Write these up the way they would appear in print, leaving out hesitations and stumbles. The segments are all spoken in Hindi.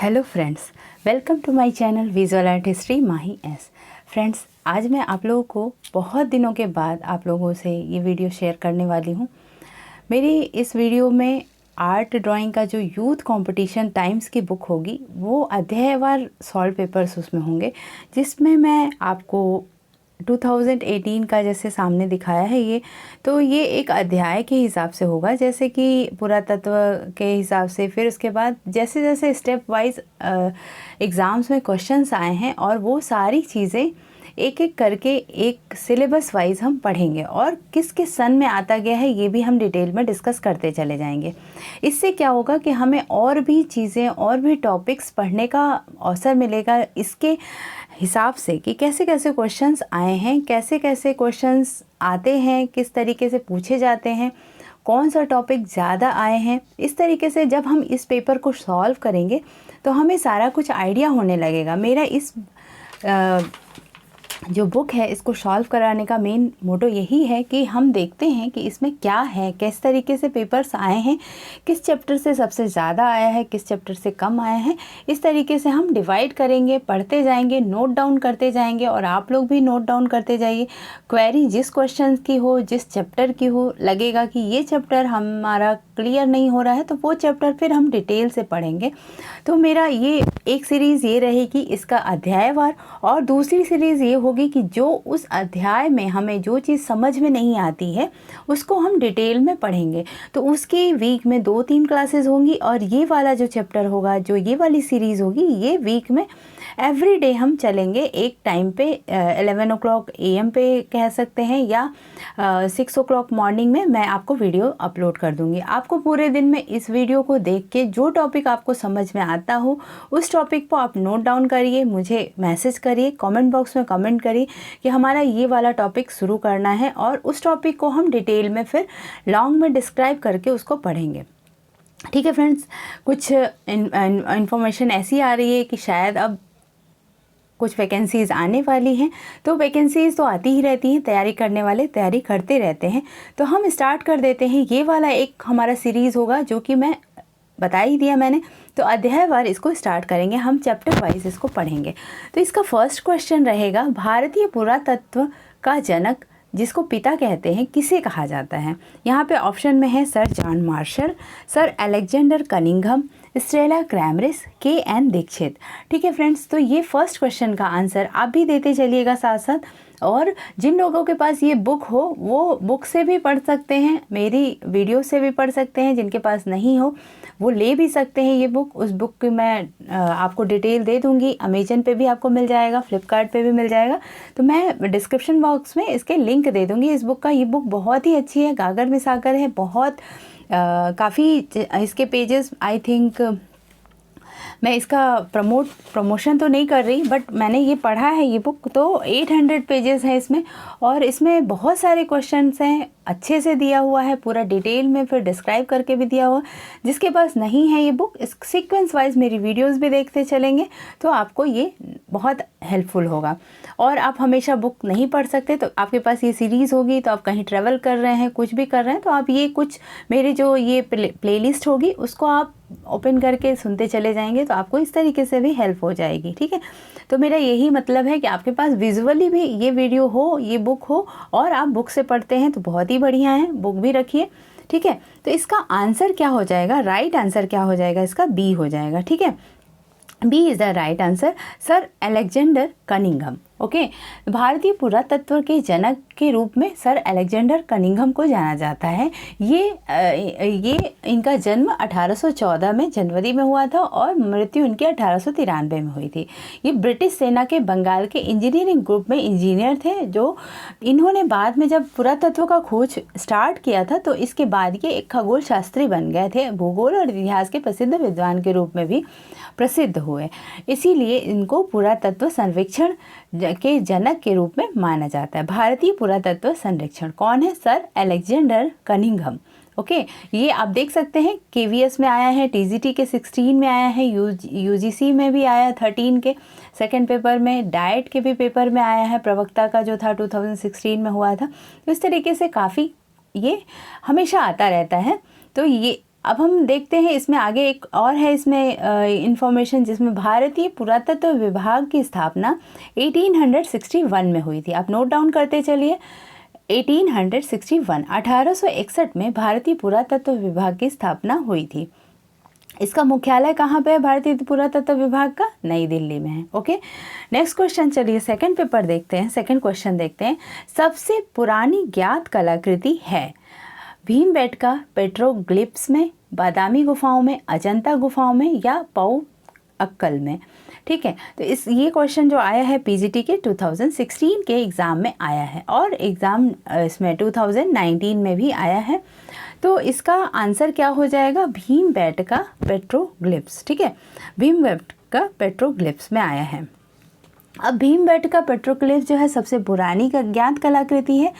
Hello friends, welcome to my channel visual art history Mahi S. Friends, आज मैं आप लोगों को बहुत दिनों के बाद आप लोगों से ये वीडियो शेयर करने वाली हूँ। मेरी इस वीडियो में आर्ट ड्राइंग का जो यूथ कंपटीशन टाइम्स की बुक होगी वो अध्यायवार सॉल्व पेपर्स उसमें होंगे, जिसमें मैं आपको 2018 का जैसे सामने दिखाया है तो ये एक अध्याय के हिसाब से होगा, जैसे कि पुरातत्व के हिसाब से। फिर उसके बाद जैसे जैसे स्टेप वाइज एग्ज़ाम्स में क्वेश्चंस आए हैं और वो सारी चीज़ें एक एक करके एक सिलेबस वाइज हम पढ़ेंगे और किस किस सन में आता गया है ये भी हम डिटेल में डिस्कस करते चले जाएंगे। इससे क्या होगा कि हमें और भी चीज़ें और भी टॉपिक्स पढ़ने का अवसर मिलेगा इसके हिसाब से कि कैसे कैसे क्वेश्चंस आए हैं, कैसे कैसे क्वेश्चंस आते हैं, किस तरीके से पूछे जाते हैं, कौन सा टॉपिक ज़्यादा आए हैं। इस तरीके से जब हम इस पेपर को सॉल्व करेंगे तो हमें सारा कुछ आइडिया होने लगेगा। मेरा इस जो बुक है इसको सॉल्व कराने का मेन मोटो यही है कि हम देखते हैं कि इसमें क्या है, किस तरीके से पेपर्स आए हैं, किस चैप्टर से सबसे ज़्यादा आया है, किस चैप्टर से कम आया है। इस तरीके से हम डिवाइड करेंगे, पढ़ते जाएंगे, नोट डाउन करते जाएंगे और आप लोग भी नोट डाउन करते जाइए। क्वेरी जिस क्वेश्चन की हो, जिस चैप्टर की हो, लगेगा कि ये चैप्टर हमारा क्लियर नहीं हो रहा है तो वो चैप्टर फिर हम डिटेल से पढ़ेंगे। तो मेरा ये एक सीरीज़ ये रहेगी इसका अध्यायवार, और दूसरी सीरीज़ ये होगी कि जो उस अध्याय में हमें जो चीज़ समझ में नहीं आती है उसको हम डिटेल में पढ़ेंगे। तो उसकी वीक में 2-3 क्लासेस होंगी और ये वाला जो चैप्टर होगा, जो ये वाली सीरीज़ होगी, ये वीक में एवरी डे हम चलेंगे एक टाइम पे 11 o'clock AM पे कह सकते हैं, या 6 o'clock मॉर्निंग में मैं आपको वीडियो अपलोड कर दूंगी। आपको पूरे दिन में इस वीडियो को देख के जो टॉपिक आपको समझ में आता हो उस टॉपिक को आप नोट डाउन करिए, मुझे मैसेज करिए, कमेंट बॉक्स में कमेंट करिए कि हमारा ये वाला टॉपिक शुरू करना है, और उस टॉपिक को हम डिटेल में फिर लॉन्ग में डिस्क्राइब करके उसको पढ़ेंगे। ठीक है फ्रेंड्स, कुछ इन्फॉर्मेशन ऐसी आ रही है कि शायद अब कुछ वैकेंसीज़ आने वाली हैं। तो वैकेंसीज़ तो आती ही रहती हैं, तैयारी करने वाले तैयारी करते रहते हैं। तो हम स्टार्ट कर देते हैं। ये वाला एक हमारा सीरीज़ होगा जो कि मैं बता ही दिया मैंने। तो अध्यायवार इसको स्टार्ट करेंगे, हम चैप्टर वाइज इसको पढ़ेंगे। तो इसका फर्स्ट क्वेश्चन रहेगा, भारतीय पुरातत्व का जनक जिसको पिता कहते हैं किसे कहा जाता है। यहाँ पे ऑप्शन में है sir John Marshall, sir Alexander Cunningham, Stella Kramrisch, KN Dikshit. ठीक है फ्रेंड्स, तो ये फर्स्ट क्वेश्चन का आंसर आप भी देते चलिएगा साथ साथ, और जिन लोगों के पास ये बुक हो वो बुक से भी पढ़ सकते हैं, मेरी वीडियो से भी पढ़ सकते हैं। जिनके पास नहीं हो वो ले भी सकते हैं ये बुक। उस बुक की मैं आपको डिटेल दे दूंगी, अमेजन पे भी आपको मिल जाएगा, फ्लिपकार्ट पे भी मिल जाएगा। तो मैं डिस्क्रिप्शन बॉक्स में इसके लिंक दे दूंगी इस बुक का। ये बुक बहुत ही अच्छी है, गागर में सागर है, बहुत काफ़ी इसके पेजेस आई थिंक, मैं इसका प्रमोशन तो नहीं कर रही, बट मैंने ये पढ़ा है ये बुक, तो 800 पेजेस हैं इसमें, और इसमें बहुत सारे क्वेश्चंस हैं, अच्छे से दिया हुआ है, पूरा डिटेल में फिर डिस्क्राइब करके भी दिया हुआ। जिसके पास नहीं है ये बुक, इस सीक्वेंस वाइज मेरी वीडियोस भी देखते चलेंगे तो आपको ये बहुत हेल्पफुल होगा। और आप हमेशा बुक नहीं पढ़ सकते तो आपके पास ये सीरीज़ होगी, तो आप कहीं ट्रैवल कर रहे हैं, कुछ भी कर रहे हैं, तो आप ये कुछ मेरी जो ये प्लेलिस्ट होगी उसको आप ओपन करके सुनते चले जाएंगे, तो आपको इस तरीके से भी हेल्प हो जाएगी। ठीक है, तो मेरा यही मतलब है कि आपके पास विजुअली भी ये वीडियो हो, ये बुक हो, और आप बुक से पढ़ते हैं तो बहुत ही बढ़िया है, बुक भी रखिए। ठीक है, तो इसका आंसर क्या हो जाएगा, राइट आंसर क्या हो जाएगा इसका, B हो जाएगा। ठीक है, B is the right answer, sir Alexander Cunningham. Okay, भारतीय पुरातत्व के जनक के रूप में सर अलेक्जेंडर कनिंघम को जाना जाता है। ये इनका जन्म 1814 में जनवरी में हुआ था और मृत्यु इनकी 1893 में हुई थी। ये ब्रिटिश सेना के बंगाल के इंजीनियरिंग ग्रुप में इंजीनियर थे, जो इन्होंने बाद में जब पुरातत्व का खोज स्टार्ट किया था तो इसके बाद ये एक खगोल शास्त्री बन गए थे, भूगोल और इतिहास के प्रसिद्ध विद्वान के रूप में भी प्रसिद्ध हुए। इसीलिए इनको पुरातत्व सर्वेक्षण के जनक के रूप में माना जाता है। भारतीय पुरातत्व सर्वेक्षण कौन है, सर अलेक्जेंडर कनिंघम। ओके, ये आप देख सकते हैं KVS में आया है, TGT के 16 में आया है, UGC में भी आया 13 के सेकंड पेपर में, डाइट के भी पेपर में आया है, प्रवक्ता का जो था 2016 में हुआ था। तो इस तरीके से काफ़ी ये हमेशा आता रहता है। तो ये अब हम देखते हैं इसमें आगे एक और है इसमें इंफॉर्मेशन, जिसमें भारतीय पुरातत्व विभाग की स्थापना 1861 में हुई थी। आप नोट डाउन करते चलिए, 1861 में भारतीय पुरातत्व विभाग की स्थापना हुई थी। इसका मुख्यालय कहाँ पे है भारतीय पुरातत्व विभाग का? नई दिल्ली में है। ओके, नेक्स्ट क्वेश्चन चलिए सेकंड पेपर देखते हैं, सेकंड क्वेश्चन देखते हैं। सबसे पुरानी ज्ञात कलाकृति है भीमबेटका पेट्रोग्लिफ्स में, बादामी गुफाओं में, अजंता गुफाओं में या पऊ अक्कल में। ठीक है, तो ये क्वेश्चन जो आया है पीजीटी के 2016 के एग्ज़ाम में आया है और एग्ज़ाम इसमें 2019 में भी आया है। तो इसका आंसर क्या हो जाएगा? भीमबेटका पेट्रोग्लिफ्स। ठीक है, भीमबेटका पेट्रोग्लिफ्स में आया है। अब भीमबेटका पेट्रोग्लिफ्स जो है सबसे पुरानी ज्ञात कलाकृति है।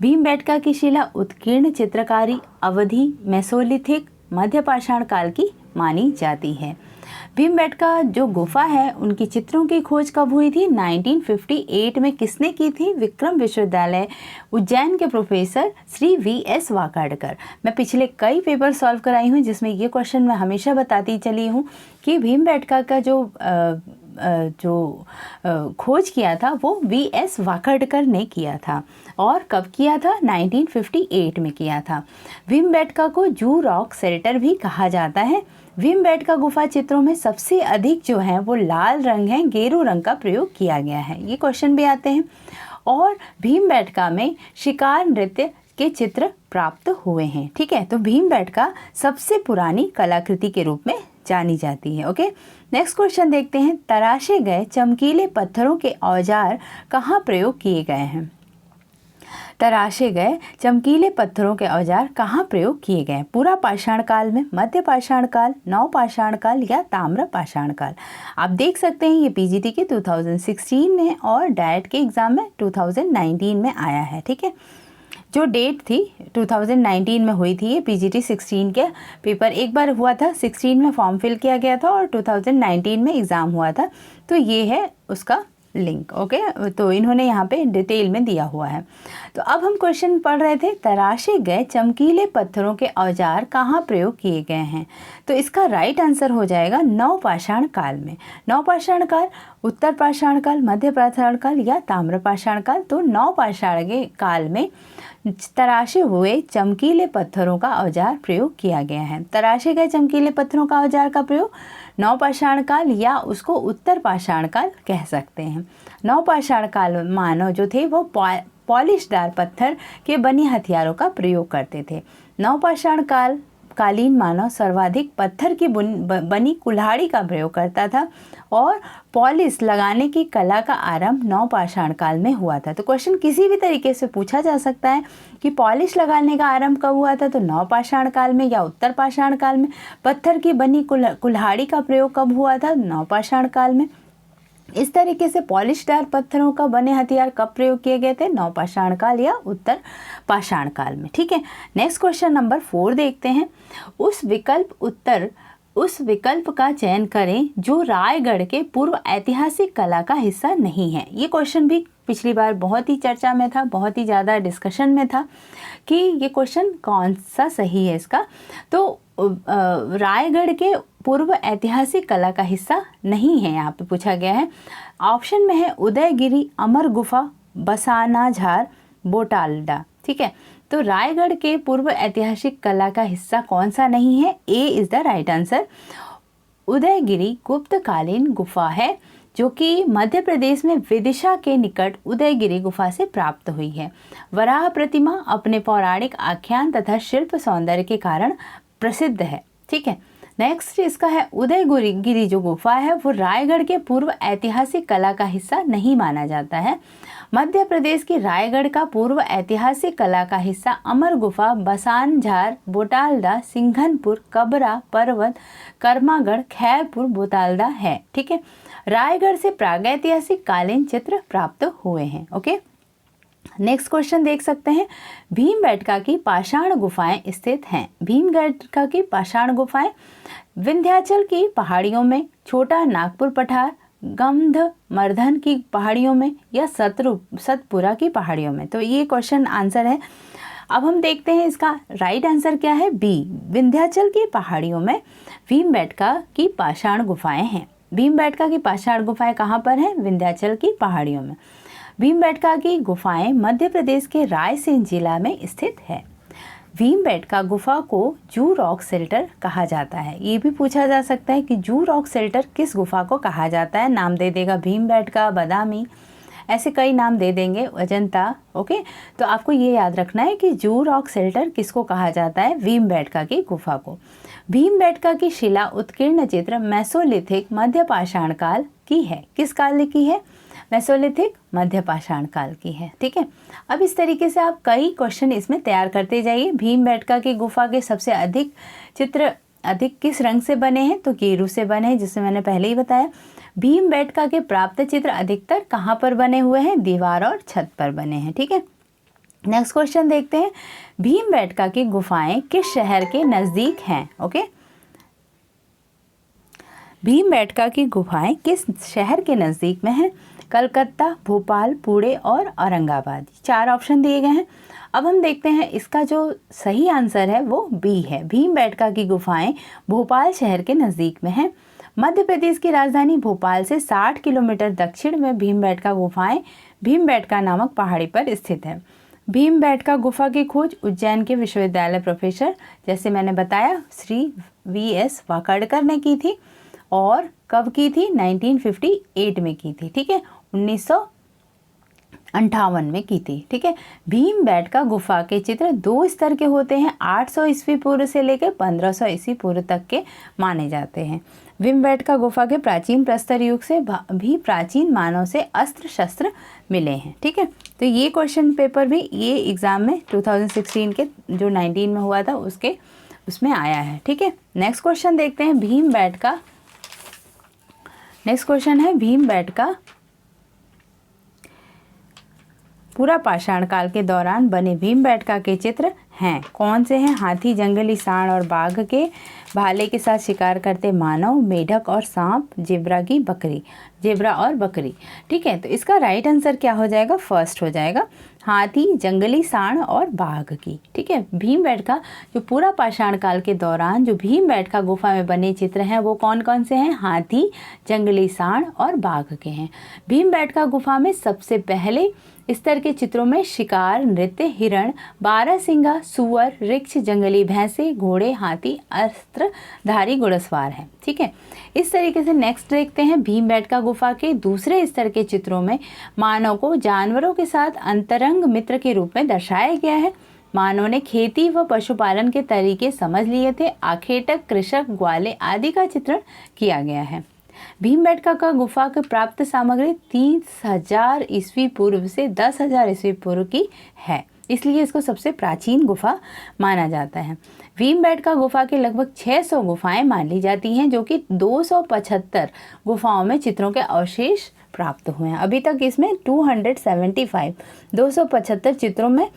भीमबेटका की शिला उत्कीर्ण चित्रकारी अवधि, मेसोलिथिक, मध्य पाषाण काल की मानी जाती है। भीमबेटका जो गुफा है उनकी चित्रों की खोज कब हुई थी? 1958 में। किसने की थी? विक्रम विश्वविद्यालय उज्जैन के प्रोफेसर श्री VS वाकाडकर। मैं पिछले कई पेपर सॉल्व कराई हूँ जिसमें ये क्वेश्चन मैं हमेशा बताती चली हूँ कि भीमबेटका का जो खोज किया था वो VS वाकाडकर ने किया था। और कब किया था? 1958 में किया था। भीमबेटका को जू रॉक शेल्टर भी कहा जाता है। भीमबेटका गुफा चित्रों में सबसे अधिक जो है वो लाल रंग है, गेरू रंग का प्रयोग किया गया है। ये क्वेश्चन भी आते हैं। और भीमबेटका में शिकार नृत्य के चित्र प्राप्त हुए हैं। ठीक है, तो भीमबेटका सबसे पुरानी कलाकृति के रूप में जानी जाती है। ओके, नेक्स्ट क्वेश्चन देखते हैं। तराशे गए चमकीले पत्थरों के औजार कहाँ प्रयोग किए गए हैं? तराशे गए चमकीले पत्थरों के औजार कहाँ प्रयोग किए गए? पूरा पाषाण काल में, मध्य पाषाण काल, नव पाषाण काल या ताम्र पाषाण काल? आप देख सकते हैं ये पीजीटी के 2016 में और डाइट के एग्जाम में 2019 में आया है। ठीक है, जो डेट थी 2019 में हुई थी ये पीजीटी 16 के पेपर एक बार हुआ था, 16 में फॉर्म फिल किया गया था और 2019 में एग्ज़ाम हुआ था। तो ये है उसका लिंक। ओके, तो इन्होंने यहाँ पे डिटेल में दिया हुआ है। तो अब हम क्वेश्चन पढ़ रहे थे, तराशे गए चमकीले पत्थरों के औजार कहाँ प्रयोग किए गए हैं? तो इसका राइट आंसर हो जाएगा नव पाषाण काल में। नव पाषाण काल, उत्तर पाषाण काल, मध्य पाषाण काल या ताम्र पाषाण काल? तो नव पाषाण के काल में तराशे हुए चमकीले पत्थरों का औजार प्रयोग किया गया है। तराशे गए चमकीले पत्थरों का औजार का प्रयोग नव पाषाण काल या उसको उत्तर पाषाण काल कह सकते हैं। नव पाषाण काल मानव जो थे वो पॉलिशदार पत्थर के बने हथियारों का प्रयोग करते थे। नव पाषाण कालीन मानव सर्वाधिक पत्थर की बनी कुल्हाड़ी का प्रयोग करता था और पॉलिश लगाने की कला का आरंभ नव पाषाण काल में हुआ था। तो क्वेश्चन किसी भी तरीके से पूछा जा सकता है कि पॉलिश लगाने का आरंभ कब हुआ था? तो नव पाषाण काल में या उत्तर पाषाण काल में। पत्थर की बनी कुल्हाड़ी का प्रयोग कब हुआ था? नव पाषाण काल में। इस तरीके से पॉलिशदार पत्थरों का बने हथियार कब प्रयोग किए गए थे? नव पाषाण काल या उत्तर पाषाण काल में। ठीक है, नेक्स्ट क्वेश्चन नंबर 4 देखते हैं। उस विकल्प का चयन करें जो रायगढ़ के पूर्व ऐतिहासिक कला का हिस्सा नहीं है। ये क्वेश्चन भी पिछली बार बहुत ही चर्चा में था, बहुत ही ज़्यादा डिस्कशन में था कि ये क्वेश्चन कौन सा सही है इसका। तो रायगढ़ के पूर्व ऐतिहासिक कला का हिस्सा नहीं है, यहाँ पे पूछा गया है। ऑप्शन में है उदयगिरी, अमर गुफा, बसानाझार, बोटाल्डा। ठीक है, तो रायगढ़ के पूर्व ऐतिहासिक कला का हिस्सा कौन सा नहीं है? A is the right answer. Udayagiri गुप्तकालीन गुफा है जो कि मध्य प्रदेश में विदिशा के निकट उदयगिरी गुफा से प्राप्त हुई है। वराह प्रतिमा अपने पौराणिक आख्यान तथा शिल्प सौंदर्य के कारण प्रसिद्ध है। ठीक है, नेक्स्ट इसका है उदयगिरी जो गुफा है वो रायगढ़ के पूर्व ऐतिहासिक कला का हिस्सा नहीं माना जाता है। मध्य प्रदेश की रायगढ़ का पूर्व ऐतिहासिक कला का हिस्सा अमर गुफा, बसानझार, बोटाल्डा, सिंघनपुर, कबरा पर्वत, कर्मागढ़, खैरपुर, बोटाल्डा है। ठीक है, रायगढ़ से प्रागैतिहासिक कालीन चित्र प्राप्त हुए हैं। ओके, नेक्स्ट क्वेश्चन देख सकते हैं। भीमबेटका की पाषाण गुफाएं स्थित हैं। भीमबेटका की पाषाण गुफाएं विंध्याचल की पहाड़ियों में, छोटा नागपुर पठार, गंधमर्धन की पहाड़ियों में या सतपुरा की पहाड़ियों में? तो ये क्वेश्चन आंसर है अब हम देखते हैं इसका राइट आंसर क्या है, बी, विंध्याचल की पहाड़ियों में भीमबेटका की पाषाण गुफाएं हैं। भीमबेटका की पाषाण गुफाएं कहाँ पर हैं, विंध्याचल की पहाड़ियों में। भीमबेटका की गुफाएं मध्य प्रदेश के रायसेन जिला में स्थित है। भीमबेटका गुफा को जू रॉक शेल्टर कहा जाता है। ये भी पूछा जा सकता है कि जू रॉक शेल्टर किस गुफा को कहा जाता है, नाम दे देगा भीमबेटका, बादामी, ऐसे कई नाम दे देंगे, अजंता। ओके, तो आपको ये याद रखना है कि जू रॉक शेल्टर किसको कहा जाता है, भीमबेटका की गुफा को। भीमबेटका की शिला उत्कीर्ण चित्र मेसोलिथिक मध्य पाषाण काल की है। किस काल की है, मेसोलिथिक मध्य पाषाण काल की है। ठीक है, अब इस तरीके से आप कई क्वेश्चन इसमें तैयार करते जाइए। भीमबेटका की गुफा के सबसे अधिक चित्र किस रंग से बने हैं, तो गेरू से बने हैं, जिसे मैंने पहले ही बताया। भीमबेटका के प्राप्त चित्र अधिकतर कहाँ पर बने हुए हैं, दीवार और छत पर बने हैं। ठीक है, नेक्स्ट क्वेश्चन देखते हैं, भीमबेटका की गुफाएं किस शहर के नज़दीक हैं। ओके, भीमबेटका की गुफाएं किस शहर के नज़दीक में हैं, कलकत्ता, भोपाल, पुणे और औरंगाबाद। 4 ऑप्शन दिए गए हैं। अब हम देखते हैं इसका जो सही आंसर है वो बी है, भीमबेटका की गुफाएं भोपाल शहर के नज़दीक में हैं। मध्य प्रदेश की राजधानी भोपाल से 60 किलोमीटर दक्षिण में भीमबेटका गुफाएं भीमबेटका नामक पहाड़ी पर स्थित है। भीमबेटका गुफा की खोज उज्जैन के विश्वविद्यालय प्रोफेसर, जैसे मैंने बताया, श्री V.S. वाकड़कर ने की थी। और कब की थी, 1958 में की थी। ठीक है, 1958 में की थी। ठीक है, भीमबेटका गुफा के चित्र 2 स्तर के होते हैं, 800 ईस्वी पूर्व से लेकर 1500 ईस्वी पूर्व तक के माने जाते हैं। भीमबेटका गुफा के प्राचीन प्रस्तर युग से भी प्राचीन मानव से अस्त्र शस्त्र मिले हैं। ठीक है, तो ये क्वेश्चन पेपर भी ये एग्ज़ाम में 2016 के जो 19 में हुआ था उसमें आया है। ठीक है, नेक्स्ट क्वेश्चन देखते हैं, नेक्स्ट क्वेश्चन है, भीमबेटका पूरा पाषाण काल के दौरान बने भीमबेटका के चित्र हैं, कौन से हैं, हाथी, जंगली सांड और बाघ के भाले के साथ शिकार करते मानव, मेढक और सांप, जेब्रा और बकरी। ठीक है, तो इसका राइट आंसर क्या हो जाएगा, फर्स्ट हो जाएगा, हाथी, जंगली सांड और बाघ की। ठीक है, भीमबेटका जो पूरा पाषाण काल के दौरान जो भीमबेटका गुफा में बने चित्र हैं वो कौन कौन से हैं, हाथी, जंगली सांड और बाघ के हैं। भीमबेटका गुफा में सबसे पहले स्तर के चित्रों में शिकार, नृत्य, हिरण, बारहसिंगा, सुअर, रिक्ष, जंगली भैंसे, घोड़े, हाथी, अस्त्रधारी घुड़सवार है। ठीक है, इस तरीके से नेक्स्ट देखते हैं, भीमबेटका गुफा के दूसरे स्तर के चित्रों में मानव को जानवरों के साथ अंतरंग मित्र के रूप में दर्शाया गया है। मानव ने खेती व पशुपालन के तरीके समझ लिए थे। आखेटक, कृषक, ग्वाले आदि का चित्रण किया गया है। भीमबेटका का गुफा की प्राप्त सामग्री 30,000 ईस्वी पूर्व से 10,000 ईस्वी पूर्व की है, इसलिए इसको सबसे प्राचीन गुफा माना जाता है। भीमबेटका गुफा के लगभग 600 गुफाएं मान ली जाती हैं, जो कि 275 गुफाओं में चित्रों के अवशेष प्राप्त हुए हैं। अभी तक इसमें 275 चित्रों में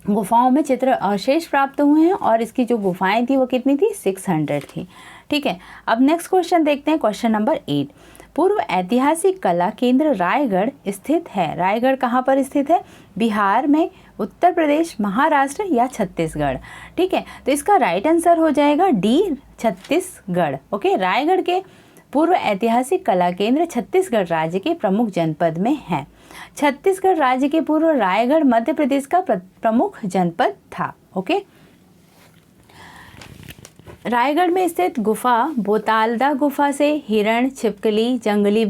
गुफाओं में चित्र अवशेष प्राप्त हुए हैं, और इसकी जो गुफाएं थी वो कितनी थी, 600 थी। ठीक है, अब नेक्स्ट क्वेश्चन देखते हैं, क्वेश्चन नंबर 8। पूर्व ऐतिहासिक कला केंद्र रायगढ़ स्थित है। रायगढ़ कहाँ पर स्थित है, बिहार में, उत्तर प्रदेश, महाराष्ट्र या छत्तीसगढ़। ठीक है, तो इसका राइट आंसर हो जाएगा डी, छत्तीसगढ़। ओके, रायगढ़ के पूर्व ऐतिहासिक कला केंद्र छत्तीसगढ़ राज्य के प्रमुख जनपद में है। छत्तीसगढ़ राज्य के पूर्व रायगढ़ मध्य प्रदेश का प्रमुख जनपद था। ओके, रायगढ़ में स्थित गुफा बोतालदा गुफा से हिरण, छिपकली, जंगली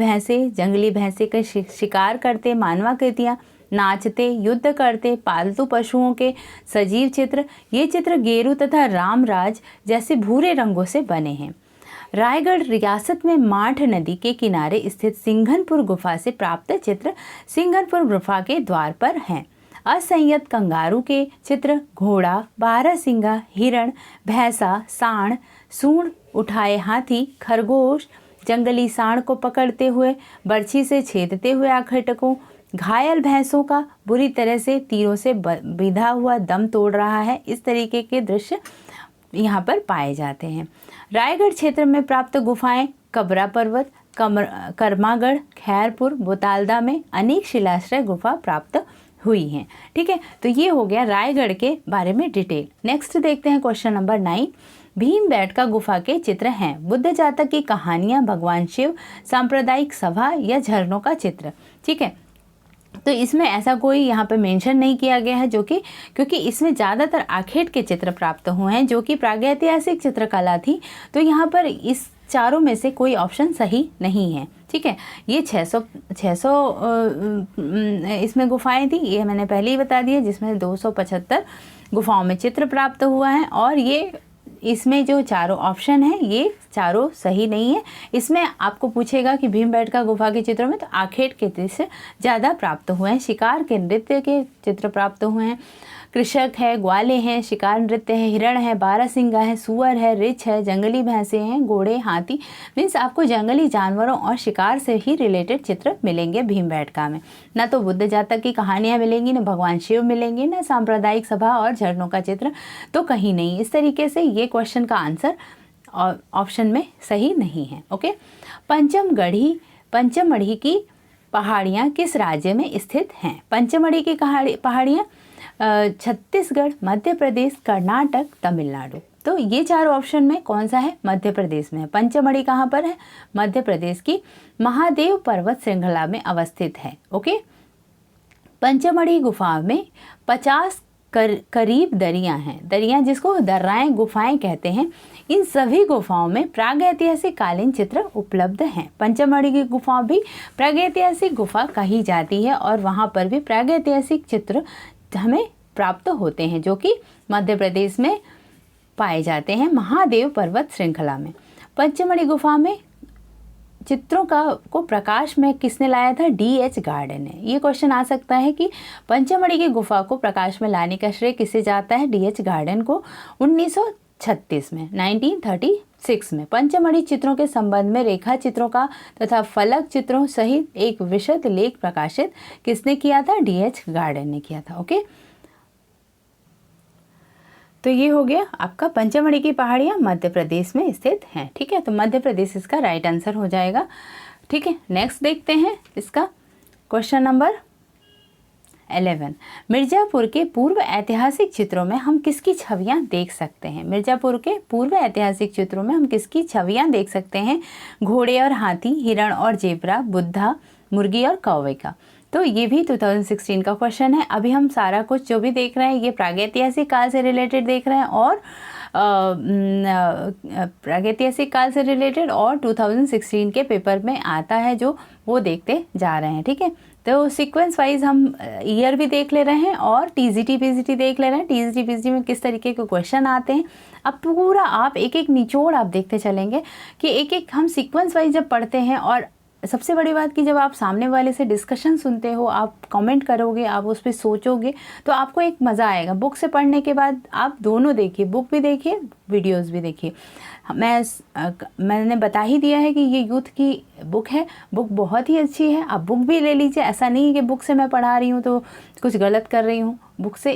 भैंसे के शिकार करते मानवाकृतियाँ, नाचते, युद्ध करते पालतू पशुओं के सजीव चित्र, ये चित्र गेरू तथा रामराज जैसे भूरे रंगों से बने हैं। रायगढ़ रियासत में माठ नदी के किनारे स्थित सिंघनपुर गुफा से प्राप्त चित्र सिंघनपुर गुफा के द्वार पर हैं। असंयत कंगारू के चित्र, घोड़ा, बारहसिंगा, हिरण, भैंसा, सांड, सूंड उठाए हाथी, खरगोश, जंगली सांड को पकड़ते हुए बर्छी से छेदते हुए आखेटकों, घायल भैंसों का बुरी तरह से तीरों से बिधा हुआ दम तोड़ रहा है, इस तरीके के दृश्य यहाँ पर पाए जाते हैं। रायगढ़ क्षेत्र में प्राप्त गुफाएं कबरा पर्वत, कर्मागढ़, खैरपुर, बोतालदा में अनेक शिलाश्रय गुफा प्राप्त हुई हैं। ठीक है, तो ये हो गया रायगढ़ के बारे में डिटेल। नेक्स्ट देखते हैं क्वेश्चन नंबर 9। भीमबेटका गुफा के चित्र हैं। बुद्ध जातक की कहानियां, भगवान शिव, सांप्रदायिक सभा या झरनों का चित्र। ठीक है, तो इसमें ऐसा कोई यहाँ पे मेंशन नहीं किया गया है, जो कि क्योंकि इसमें ज़्यादातर आखेट के चित्र प्राप्त हुए हैं जो कि प्रागैतिहासिक चित्रकला थी। तो यहाँ पर इस चारों में से कोई ऑप्शन सही नहीं है। ठीक है, ये 600 इसमें गुफाएं थी, ये मैंने पहले ही बता दिया, जिसमें 275 गुफाओं में चित्र प्राप्त हुआ है। और ये इसमें जो चारों ऑप्शन हैं ये चारों सही नहीं है। इसमें आपको पूछेगा कि भीमबेटका गुफा के चित्रों में, तो आखेट के दृश्य ज़्यादा प्राप्त हुए हैं, शिकार के नृत्य के चित्र प्राप्त हुए हैं, कृषक है, ग्वाले हैं, शिकार नृत्य है, हिरण है, बारहसिंगा है, सुअर है, रिछ है, जंगली भैंसे हैं, घोड़े, हाथी। मीन्स आपको जंगली जानवरों और शिकार से ही रिलेटेड चित्र मिलेंगे भीमबेटका में। ना तो बुद्ध जातक की कहानियाँ मिलेंगी, ना भगवान शिव मिलेंगे, ना सांप्रदायिक सभा और झरनों का चित्र, तो कहीं नहीं। इस तरीके से ये क्वेश्चन का आंसर ऑप्शन में सही नहीं है। ओके, पंचमढ़ी की पहाड़ियाँ किस राज्य में स्थित हैं? पंचमढ़ी की पहाड़ियाँ छत्तीसगढ़, मध्य प्रदेश, कर्नाटक, तमिलनाडु। तो ये चारों ऑप्शन में कौन सा है? मध्य प्रदेश में है। पंचमढ़ी कहाँ पर है? मध्य प्रदेश की महादेव पर्वत श्रृंखला में अवस्थित है। ओके, पंचमढ़ी गुफा में 50 करीब दरियां हैं। दरियां जिसको दर्राएं गुफाएं कहते हैं। इन सभी गुफाओं में प्रागैतिहासिक कालीन चित्र उपलब्ध हैं। पंचमढ़ी की गुफा भी प्रागैतिहासिक गुफा कही जाती है और वहाँ पर भी प्रागैतिहासिक चित्र हमें प्राप्त होते हैं, जो कि मध्य प्रदेश में पाए जाते हैं, महादेव पर्वत श्रृंखला में। पंचमढ़ी गुफा में चित्रों को प्रकाश में किसने लाया था? D.H. गार्डन ने। ये क्वेश्चन आ सकता है कि पंचमढ़ी की गुफा को प्रकाश में लाने का श्रेय किसे जाता है? D.H. गार्डन को। 1936 में 1936 में पंचमढ़ी चित्रों के संबंध में रेखा चित्रों का तथा फलक चित्रों सहित एक विशद लेख प्रकाशित किसने किया था? D.H. गार्डन ने किया था। ओके, तो ये हो गया आपका पंचमढ़ी की पहाड़ियाँ मध्य प्रदेश में स्थित हैं। ठीक है, तो मध्य प्रदेश इसका राइट आंसर हो जाएगा। ठीक है, नेक्स्ट देखते हैं इसका क्वेश्चन नंबर 11। मिर्ज़ापुर के पूर्व ऐतिहासिक चित्रों में हम किसकी छवियां देख सकते हैं? मिर्ज़ापुर के पूर्व ऐतिहासिक चित्रों में हम किसकी छवियां देख सकते हैं? घोड़े और हाथी, हिरण और जेबरा, बुद्धा, मुर्गी और कौवे का। तो ये भी 2016 का क्वेश्चन है। अभी हम सारा कुछ जो भी देख रहे हैं ये प्रागैतिहासिक काल से रिलेटेड देख रहे हैं और प्रागैतिहासिक काल से रिलेटेड और 2016 के पेपर में आता है जो वो देखते जा रहे हैं। ठीक है, तो सीक्वेंस वाइज हम ईयर भी देख ले रहे हैं और टीजीटी पीजीटी देख ले रहे हैं। टीजीटी पीजीटी में किस तरीके के क्वेश्चन आते हैं, अब पूरा आप एक एक निचोड़ आप देखते चलेंगे कि एक एक हम सीक्वेंस वाइज जब पढ़ते हैं। और सबसे बड़ी बात कि जब आप सामने वाले से डिस्कशन सुनते हो, आप कमेंट करोगे, आप उस पर सोचोगे, तो आपको एक मज़ा आएगा। बुक से पढ़ने के बाद आप दोनों देखिए, बुक भी देखिए, वीडियोस भी देखिए। मैंने बता ही दिया है कि ये यूथ की बुक है, बुक बहुत ही अच्छी है। आप बुक भी ले लीजिए, ऐसा नहीं है कि बुक से मैं पढ़ा रही हूँ तो कुछ गलत कर रही हूँ।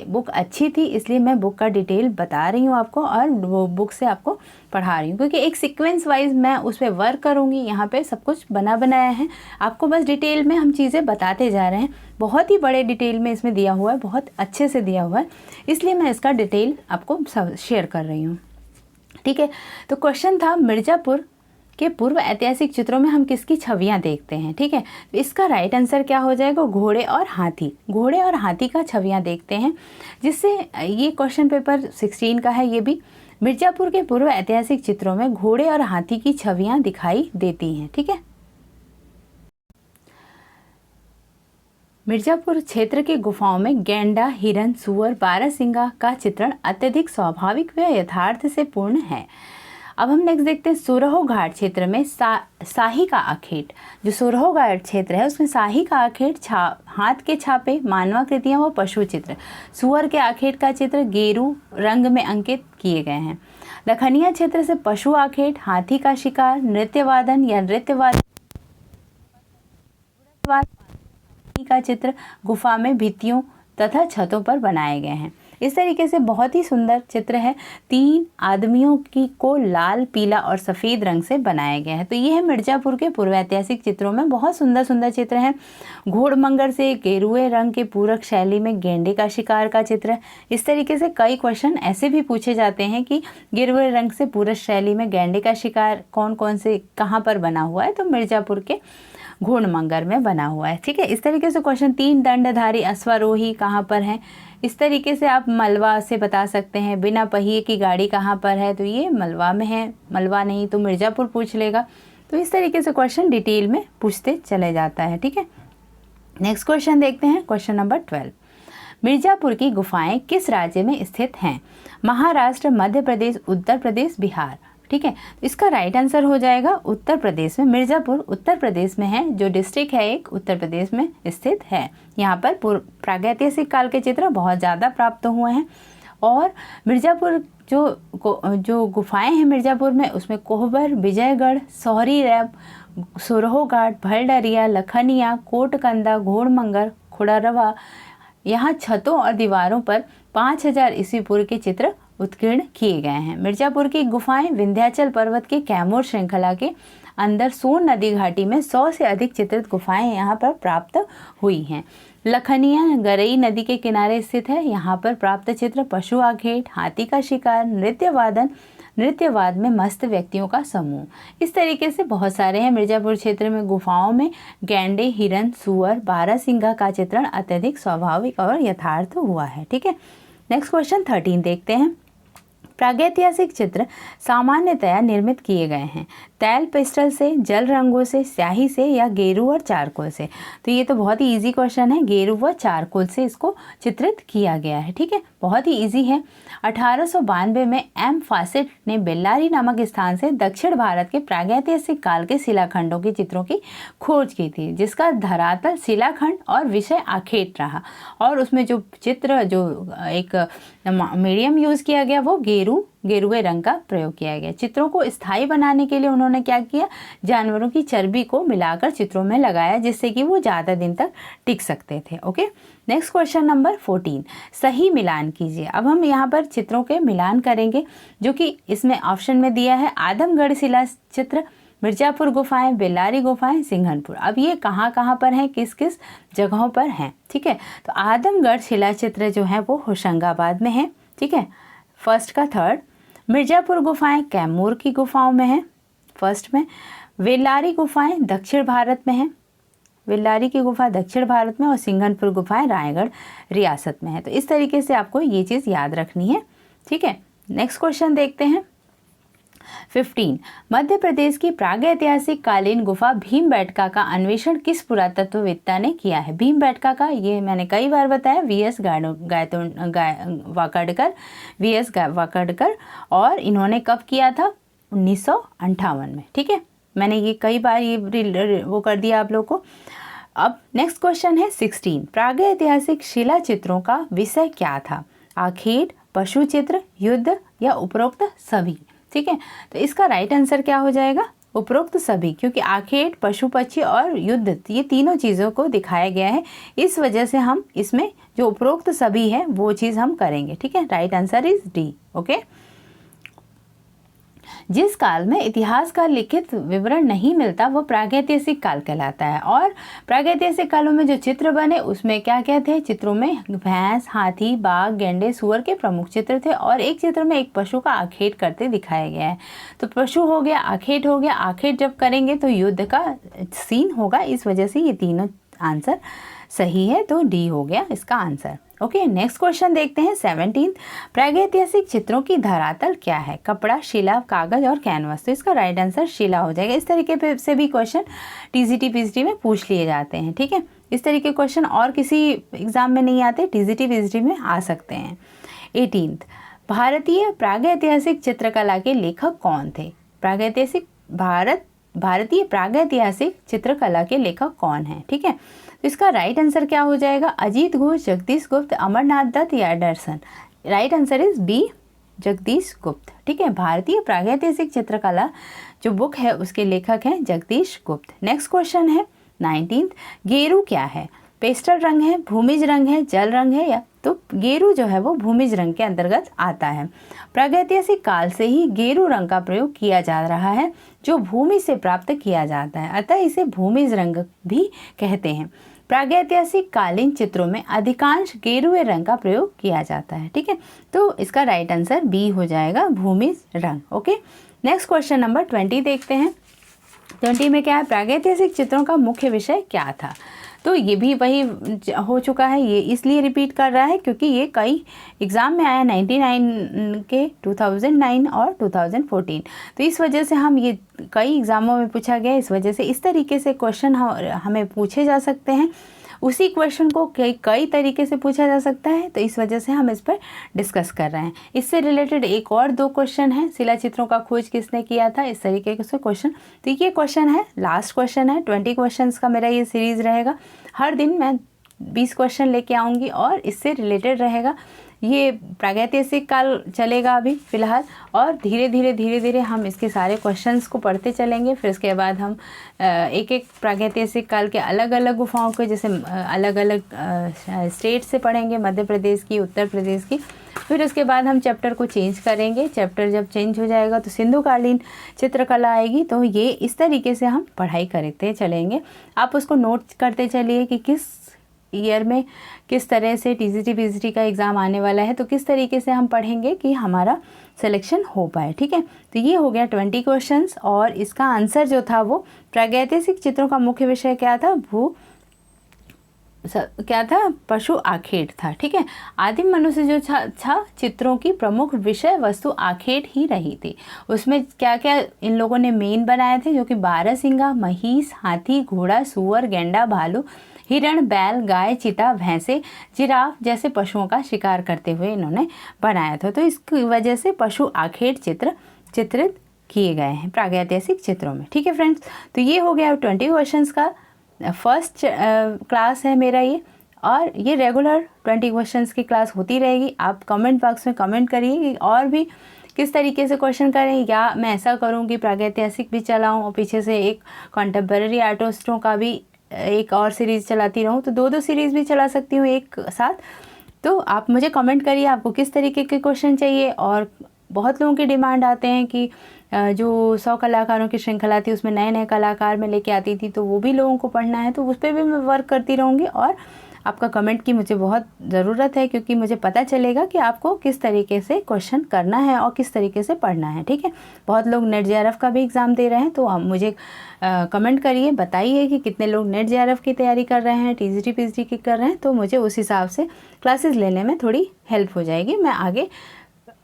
बुक अच्छी थी इसलिए मैं बुक का डिटेल बता रही हूँ आपको और वो बुक से आपको पढ़ा रही हूँ, क्योंकि एक सीक्वेंस वाइज मैं उस पर वर्क करूँगी। यहाँ पे सब कुछ बनाया है, आपको बस डिटेल में हम चीज़ें बताते जा रहे हैं। बहुत ही बड़े डिटेल में इसमें दिया हुआ है, बहुत अच्छे से दिया हुआ है, इसलिए मैं इसका डिटेल आपको शेयर कर रही हूँ। ठीक है, तो क्वेश्चन था मिर्ज़ापुर के पूर्व ऐतिहासिक चित्रों में हम किसकी छवियां देखते हैं। ठीक है, तो इसका राइट आंसर क्या हो जाएगा? घोड़े और हाथी। घोड़े और हाथी का छवियां देखते हैं, जिससे ये क्वेश्चन पेपर 16 का है। ये भी मिर्ज़ापुर के पूर्व ऐतिहासिक चित्रों में घोड़े और हाथी की छवियां दिखाई देती हैं। ठीक है, मिर्ज़ापुर क्षेत्र के गुफाओं में गैंडा, हिरन, सुअर, बारहसिंगा का चित्रण अत्यधिक स्वाभाविक व यथार्थ से पूर्ण है। अब हम नेक्स्ट देखते हैं सोरहो घाट क्षेत्र में शाही का आखेट। जो सोरहो घाट क्षेत्र है उसमें शाही का आखेट, हाथ के छापे, मानवाकृतियाँ व पशु चित्र, सुअर के आखेट का चित्र गेरू रंग में अंकित किए गए हैं। दखनिया क्षेत्र से पशु आखेट, हाथी का शिकार, नृत्यवादन या नृत्यवाद का चित्र गुफा में भित्तियों तथा छतों पर बनाए गए हैं। इस तरीके से बहुत ही सुंदर चित्र है। 3 आदमियों की को लाल, पीला और सफ़ेद रंग से बनाया गया है। तो ये है मिर्ज़ापुर के पूर्व ऐतिहासिक चित्रों में बहुत सुंदर सुंदर चित्र हैं। घोड़मंगर से गेरुए रंग के पूरक शैली में गेंडे का शिकार का चित्र है। इस तरीके से कई क्वेश्चन ऐसे भी पूछे जाते हैं कि गेरुए रंग से पूरक शैली में गेंडे का शिकार कौन कौन से कहाँ पर बना हुआ है, तो मिर्ज़ापुर के घोड़मंगर में बना हुआ है। ठीक है, इस तरीके से क्वेश्चन 3 दंडधारी अश्वारोही कहाँ पर है, इस तरीके से आप मलवा से बता सकते हैं। बिना पहिए की गाड़ी कहाँ पर है, तो ये मलवा में है, मलवा नहीं तो मिर्ज़ापुर पूछ लेगा। तो इस तरीके से क्वेश्चन डिटेल में पूछते चले जाता है। ठीक है, नेक्स्ट क्वेश्चन देखते हैं, क्वेश्चन नंबर 12। मिर्ज़ापुर की गुफाएं किस राज्य में स्थित हैं? महाराष्ट्र, मध्य प्रदेश, उत्तर प्रदेश, बिहार। ठीक है, इसका राइट आंसर हो जाएगा उत्तर प्रदेश में। मिर्ज़ापुर उत्तर प्रदेश में है, जो डिस्ट्रिक्ट है एक उत्तर प्रदेश में स्थित है। यहाँ पर प्रागैतिहासिक काल के चित्र बहुत ज़्यादा प्राप्त हुए हैं। और मिर्ज़ापुर जो गुफाएं हैं मिर्ज़ापुर में, उसमें कोहबर, विजयगढ़, सोहरी रैप, सुरहो घाट, भलडरिया, लखनिया, कोटकंदा, घोड़मंगर, खुड़ारवा, यहाँ छतों और दीवारों पर 5000 ईस्वी पूर्व के चित्र उत्कीर्ण किए गए हैं। मिर्ज़ापुर की गुफाएं विंध्याचल पर्वत के कैमूर श्रृंखला के अंदर सोन नदी घाटी में 100 से अधिक चित्रित गुफाएं यहाँ पर प्राप्त हुई हैं। लखनिया गरई नदी के किनारे स्थित है। यहाँ पर प्राप्त चित्र पशु आघेट, हाथी का शिकार, नृत्यवाद में मस्त व्यक्तियों का समूह, इस तरीके से बहुत सारे हैं। मिर्ज़ापुर क्षेत्र में गुफाओं में गैंडे, हिरन, सुअर, बारहसिंगा का चित्रण अत्यधिक स्वाभाविक और यथार्थ हुआ है। ठीक है, नेक्स्ट क्वेश्चन 13 देखते हैं। प्रागैतिहासिक चित्र सामान्यतया निर्मित किए गए हैं तैल पेस्टल से, जल रंगों से, स्याही से या गेरू और चारकोल से। तो ये तो बहुत ही इजी क्वेश्चन है, गेरू व चारकोल से इसको चित्रित किया गया है। ठीक है, बहुत ही इजी है। 1892 में एम फासेट ने बेल्लारी नामक स्थान से दक्षिण भारत के प्रागैतिहासिक काल के शिलाखंडों के चित्रों की खोज की थी, जिसका धरातल शिलाखंड और विषय आखेट रहा। और उसमें जो चित्र, जो एक मीडियम यूज़ किया गया वो गेरुए रंग का प्रयोग किया गया। चित्रों को स्थायी बनाने के लिए उन्होंने क्या किया, जानवरों की चर्बी को मिलाकर चित्रों में लगाया, जिससे कि वो ज़्यादा दिन तक टिक सकते थे। ओके, नेक्स्ट क्वेश्चन नंबर 14, सही मिलान कीजिए। अब हम यहाँ पर चित्रों के मिलान करेंगे, जो कि इसमें ऑप्शन में दिया है आदमगढ़ शिला चित्र, मिर्ज़ापुर गुफाएं, बेल्लारी गुफाएं, सिंघनपुर। अब ये कहाँ कहाँ पर हैं, किस किस जगहों पर हैं? ठीक है, तो आदमगढ़ शिला चित्र जो है वो होशंगाबाद में है। ठीक है, फर्स्ट का थर्ड। मिर्ज़ापुर गुफाएं कैमूर की गुफाओं में है फर्स्ट में। बेल्लारी गुफाएं दक्षिण भारत में है, बेल्लारी की गुफा दक्षिण भारत में, और सिंघनपुर गुफाएं रायगढ़ रियासत में है। तो इस तरीके से आपको ये चीज़ याद रखनी है। ठीक है, नेक्स्ट क्वेश्चन देखते हैं 15, मध्य प्रदेश की प्रागैतिहासिक कालीन गुफा भीमबेटका का अन्वेषण किस पुरातत्ववेत्ता ने किया है? भीमबेटका का, ये मैंने कई बार बताया, वी.एस. वाकड़कर, और इन्होंने कब किया था? 1958 में। ठीक है, मैंने ये कई बार ये वो कर दिया आप लोग को। अब नेक्स्ट क्वेश्चन है 16, प्रागैतिहासिक शिला चित्रों का विषय क्या था? आखेट, पशु चित्र, युद्ध या उपरोक्त सभी? ठीक है, तो इसका राइट आंसर क्या हो जाएगा? उपरोक्त सभी, क्योंकि आखेट, पशु पक्षी और युद्ध, ये तीनों चीज़ों को दिखाया गया है। इस वजह से हम इसमें जो उपरोक्त सभी है वो चीज़ हम करेंगे। ठीक है, right answer is D. Okay, जिस काल में इतिहास का लिखित विवरण नहीं मिलता वो प्रागैतिहासिक काल कहलाता है। और प्रागैतिहासिक कालों में जो चित्र बने उसमें क्या क्या थे? चित्रों में भैंस, हाथी, बाघ, गेंडे, सुअर के प्रमुख चित्र थे, और एक चित्र में एक पशु का आखेट करते दिखाया गया है। तो पशु हो गया, आखेट हो गया। आखेट जब करेंगे तो युद्ध का सीन होगा, इस वजह से ये तीनों आंसर सही है, तो डी हो गया इसका आंसर। ओके, नेक्स्ट क्वेश्चन देखते हैं 17, प्रागैतिहासिक चित्रों की धरातल क्या है? कपड़ा, शिला, कागज और कैनवास। तो इसका राइट आंसर शिला हो जाएगा। इस तरीके से भी क्वेश्चन टीजीटी पीजीटी में पूछ लिए जाते हैं। ठीक है, इस तरीके क्वेश्चन और किसी एग्जाम में नहीं आते, टीजीटी पीजीटी में आ सकते हैं। 18, भारतीय प्रागैतिहासिक चित्रकला के लेखक कौन थे? भारतीय प्रागैतिहासिक चित्रकला के लेखक कौन है? ठीक है, तो इसका राइट आंसर क्या हो जाएगा? अजीत घोष, जगदीश गुप्त, अमरनाथ दत्त या Anderson? Right answer is B, Jagdish Gupta. ठीक है, भारतीय प्रागैतिहासिक चित्रकला जो बुक है उसके लेखक हैं जगदीश गुप्त। नेक्स्ट क्वेश्चन है 19, गेरू क्या है? पेस्टल रंग है, भूमिज रंग है, जल रंग है या तो गेरू जो है वो भूमिज रंग के अंतर्गत आता है। प्रागैतिहासिक काल से ही गेरू रंग का प्रयोग किया जा रहा है जो भूमि से प्राप्त किया जाता है, अतः इसे भूमिज रंग भी कहते हैं। प्रागैतिहासिक कालीन चित्रों में अधिकांश गेरुए रंग का प्रयोग किया जाता है। ठीक है, तो इसका राइट आंसर बी हो जाएगा, भूमिज रंग। ओके, नेक्स्ट क्वेश्चन नंबर 20 देखते हैं। 20 में क्या है, प्रागैतिहासिक चित्रों का मुख्य विषय क्या था। तो ये भी वही हो चुका है, ये इसलिए रिपीट कर रहा है क्योंकि ये कई एग्ज़ाम में आया 99 के 2009 और 2014, तो इस वजह से हम ये कई एग्ज़ामों में पूछा गया, इस वजह से इस तरीके से क्वेश्चन हमें पूछे जा सकते हैं। उसी क्वेश्चन को कई तरीके से पूछा जा सकता है, तो इस वजह से हम इस पर डिस्कस कर रहे हैं। इससे रिलेटेड एक और 2 क्वेश्चन हैं, शिला चित्रों का खोज किसने किया था, इस तरीके से क्वेश्चन। तो ये क्वेश्चन है, लास्ट क्वेश्चन है, 20 क्वेश्चंस का मेरा ये सीरीज़ रहेगा। हर दिन मैं 20 क्वेश्चन लेके आऊँगी और इससे रिलेटेड रहेगा। ये प्रागैतिहासिक काल चलेगा अभी फ़िलहाल, और धीरे धीरे हम इसके सारे क्वेश्चंस को पढ़ते चलेंगे। फिर इसके बाद हम एक एक प्रागैतिहासिक काल के अलग अलग गुफाओं के, जैसे अलग अलग स्टेट से पढ़ेंगे, मध्य प्रदेश की, उत्तर प्रदेश की। फिर उसके बाद हम चैप्टर को चेंज करेंगे। चैप्टर जब चेंज हो जाएगा तो सिंधुकालीन चित्रकला आएगी। तो ये इस तरीके से हम पढ़ाई करते चलेंगे। आप उसको नोट करते चलिए कि किस ईयर में किस तरह से टीजीटी पीजीटी का एग्ज़ाम आने वाला है, तो किस तरीके से हम पढ़ेंगे कि हमारा सिलेक्शन हो पाए। ठीक है, तो ये हो गया 20 क्वेश्चंस, और इसका आंसर जो था वो प्रागैतिहासिक चित्रों का मुख्य विषय क्या था, क्या था, पशु आखेट था। ठीक है, आदिम मनुष्य जो था चित्रों की प्रमुख विषय वस्तु आखेट ही रही थी। उसमें क्या क्या इन लोगों ने मेन बनाए थे, जो कि बारहसिंगा, महिष, हाथी, घोड़ा, सूअर, गेंडा, भालू, हिरण, बैल, गाय, चीता, भैंसे, जिराफ जैसे पशुओं का शिकार करते हुए इन्होंने बनाया था। तो इसकी वजह से पशु आखेट चित्र चित्रित किए गए हैं प्रागैतिहासिक चित्रों में। ठीक है फ्रेंड्स, तो ये हो गया 20 क्वेश्चंस का फर्स्ट क्लास है मेरा ये, और ये रेगुलर 20 क्वेश्चंस की क्लास होती रहेगी। आप कमेंट बॉक्स में कमेंट करिए कि और भी किस तरीके से क्वेश्चन करें, या मैं ऐसा करूं कि प्रागैतिहासिक भी चलाऊं और पीछे से एक कॉन्टेम्पररी आर्टिस्टों का भी एक और सीरीज़ चलाती रहूं, तो 2 सीरीज़ भी चला सकती हूँ एक साथ। तो आप मुझे कमेंट करिए आपको किस तरीके के क्वेश्चन चाहिए। और बहुत लोगों की डिमांड आते हैं कि जो 100 कलाकारों की श्रृंखला थी उसमें नए नए कलाकार मैं लेके आती थी, तो वो भी लोगों को पढ़ना है, तो उस पर भी मैं वर्क करती रहूँगी। और आपका कमेंट की मुझे बहुत ज़रूरत है, क्योंकि मुझे पता चलेगा कि आपको किस तरीके से क्वेश्चन करना है और किस तरीके से पढ़ना है। ठीक है, बहुत लोग नेट जेआरएफ का भी एग्ज़ाम दे रहे हैं, तो आप मुझे कमेंट करिए, बताइए कि कितने लोग नेट जेआरएफ की तैयारी कर रहे हैं, टीजीटी पीजीटी की कर रहे हैं, तो मुझे उस हिसाब से क्लासेस लेने में थोड़ी हेल्प हो जाएगी। मैं आगे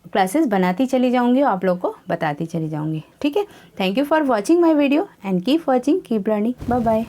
क्लासेस बनाती चली जाऊंगी और आप लोग को बताती चली जाऊंगी। ठीक है, thank you for watching my video and keep watching, keep learning, bye bye.